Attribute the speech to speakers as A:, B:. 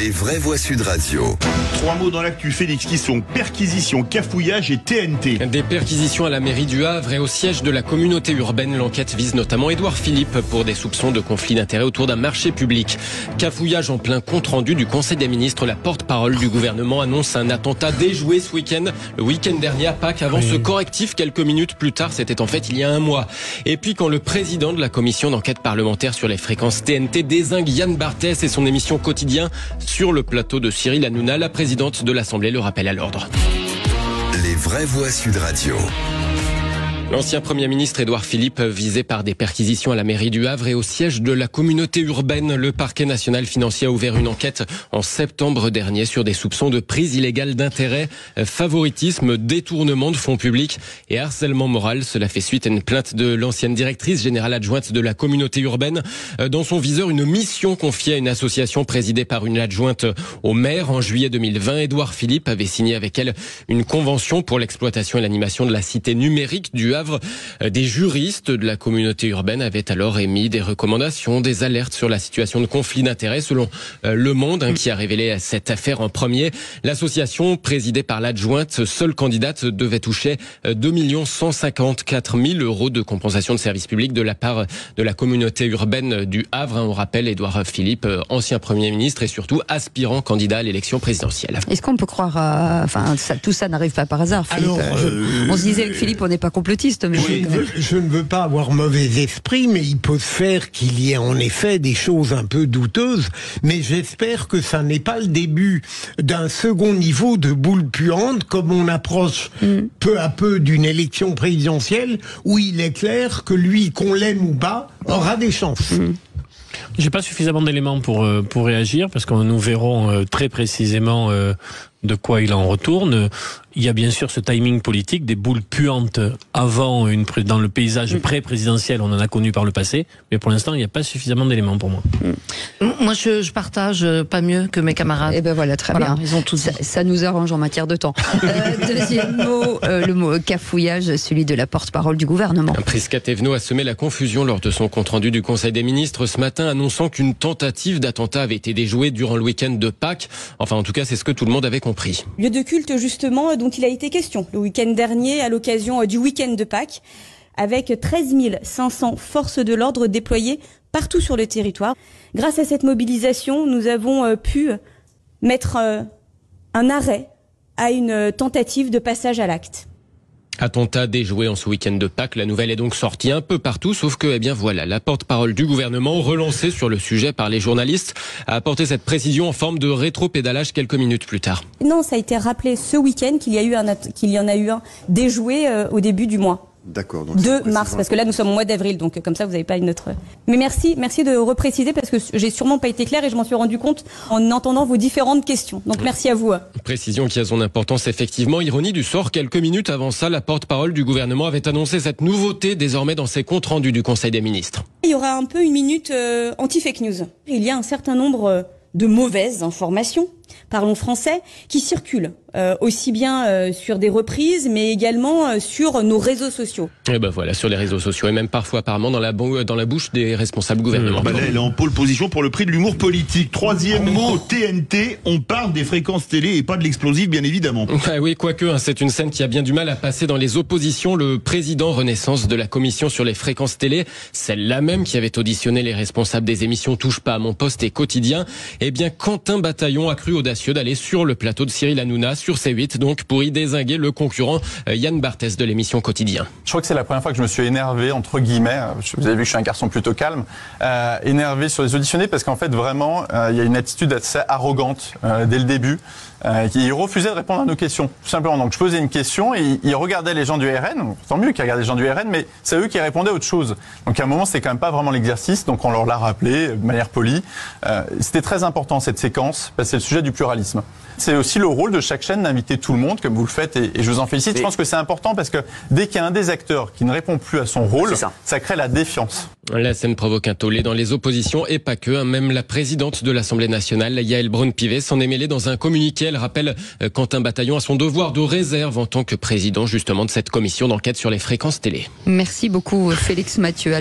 A: Les vraies voix Sud Radio.
B: 3 mots dans l'actu, Félix, qui sont perquisition, cafouillage et TNT.
C: Des perquisitions à la mairie du Havre et au siège de la communauté urbaine. L'enquête vise notamment Édouard Philippe pour des soupçons de conflit d'intérêts autour d'un marché public. Cafouillage en plein compte-rendu du Conseil des ministres. La porte-parole du gouvernement annonce un attentat déjoué ce week-end. Le week-end dernier à Pâques, avant ce correctif quelques minutes plus tard. C'était en fait il y a un mois. Et puis quand le président de la commission d'enquête parlementaire sur les fréquences TNT dézingue Yann Barthès et son émission Quotidien sur le plateau de Cyril Hanouna, la présidente de l'Assemblée le rappelle à l'ordre.
A: Les vraies voix Sud Radio.
C: L'ancien Premier ministre Édouard Philippe visé par des perquisitions à la mairie du Havre et au siège de la communauté urbaine. Le parquet national financier a ouvert une enquête en septembre dernier sur des soupçons de prise illégale d'intérêt, favoritisme, détournement de fonds publics et harcèlement moral. Cela fait suite à une plainte de l'ancienne directrice générale adjointe de la communauté urbaine. Dans son viseur, une mission confiée à une association présidée par une adjointe au maire. En juillet 2020, Édouard Philippe avait signé avec elle une convention pour l'exploitation et l'animation de la cité numérique du Havre. Des juristes de la communauté urbaine avaient alors émis des recommandations, des alertes sur la situation de conflit d'intérêts selon Le Monde, qui a révélé cette affaire en premier. L'association présidée par l'adjointe, seule candidate, devait toucher 2 154 000 € de compensation de services publics de la part de la communauté urbaine du Havre. On rappelle Édouard Philippe, ancien Premier ministre et surtout aspirant candidat à l'élection présidentielle.
D: Est-ce qu'on peut croire tout ça n'arrive pas par hasard, Philippe? On se disait avec Philippe, on n'est pas complotiste. Mais
E: je ne veux pas avoir mauvais esprit, mais il peut se faire qu'il y ait en effet des choses un peu douteuses, mais j'espère que ça n'est pas le début d'un second niveau de boule puante, comme on approche peu à peu d'une élection présidentielle, où il est clair que lui, qu'on l'aime ou pas, aura des chances.
F: J'ai pas suffisamment d'éléments pour réagir, parce que nous verrons très précisément de quoi il en retourne. Il y a bien sûr ce timing politique, des boules puantes avant dans le paysage pré-présidentiel, on en a connu par le passé, mais pour l'instant il n'y a pas suffisamment d'éléments pour moi.
G: Moi je partage pas mieux que mes camarades.
D: Et ben voilà, très bien.
G: Ils ont tout dit.
D: Ça nous arrange en matière de temps. Deuxième mot, le mot cafouillage, celui de la porte-parole du gouvernement.
C: Prisca Thévenot a semé la confusion lors de son compte-rendu du Conseil des ministres ce matin, annonçant qu'une tentative d'attentat avait été déjouée durant le week-end de Pâques. Enfin, en tout cas, c'est ce que tout le monde avait compris.
H: Lieu de culte, justement, dont il a été question le week-end dernier à l'occasion du week-end de Pâques, avec 13 500 forces de l'ordre déployées partout sur le territoire. Grâce à cette mobilisation, nous avons pu mettre un arrêt à une tentative de passage à l'acte.
C: Attentat déjoué en ce week-end de Pâques. La nouvelle est donc sortie un peu partout, sauf que, voilà, la porte-parole du gouvernement, relancée sur le sujet par les journalistes, a apporté cette précision en forme de rétro-pédalage quelques minutes plus tard.
H: Non, ça a été rappelé ce week-end qu'il y en a eu un déjoué au début du mois.
B: D'accord.
H: 2 mars, parce que là nous sommes au mois d'avril, donc comme ça vous n'avez pas une autre... Mais merci de repréciser, parce que j'ai sûrement pas été claire et je m'en suis rendu compte en entendant vos différentes questions. Donc merci à vous.
C: Précision qui a son importance effectivement. Ironie du sort, quelques minutes avant ça, la porte-parole du gouvernement avait annoncé cette nouveauté désormais dans ses comptes rendus du Conseil des ministres.
H: Il y aura un peu une minute anti-fake news. Il y a un certain nombre de mauvaises informations, parlons français, qui circulent aussi bien sur des reprises, mais également sur nos réseaux sociaux.
C: Et voilà, sur les réseaux sociaux et même parfois apparemment dans la bouche des responsables gouvernementaux.
B: Là, elle est en pôle position pour le prix de l'humour politique. Troisième mot, TNT, on parle des fréquences télé et pas de l'explosif, bien évidemment.
C: Oui, quoique, c'est une scène qui a bien du mal à passer dans les oppositions. Le président Renaissance de la commission sur les fréquences télé, celle-là même qui avait auditionné les responsables des émissions Touche pas à mon poste et Quotidien, Quentin Bataillon a cru audacieux d'aller sur le plateau de Cyril Hanouna, sur C8, donc pour y dézinguer le concurrent Yann Barthès de l'émission Quotidien.
I: Je crois que c'est la première fois que je me suis énervé, entre guillemets, vous avez vu que je suis un garçon plutôt calme, énervé sur les auditionnés, parce qu'en fait vraiment il y a une attitude assez arrogante dès le début, qui refusait de répondre à nos questions, tout simplement. Donc je posais une question et il regardait les gens du RN, tant mieux qu'ils regardaient les gens du RN, mais c'est eux qui répondaient à autre chose. Donc à un moment c'était quand même pas vraiment l'exercice, donc on leur l'a rappelé de manière polie. C'était très important cette séquence, parce que c'est le sujet du pluralisme. C'est aussi le rôle de chaque chaîne d'inviter tout le monde, comme vous le faites, et je vous en félicite. Je pense que c'est important parce que dès qu'il y a un des acteurs qui ne répond plus à son rôle, ça crée la défiance.
C: La scène provoque un tollé dans les oppositions et pas que. Même la présidente de l'Assemblée nationale, Yaël Braun-Pivet, s'en est mêlée dans un communiqué. Elle rappelle Quentin Bataillon à son devoir de réserve en tant que président justement de cette commission d'enquête sur les fréquences télé.
D: Merci beaucoup Félix Mathieu.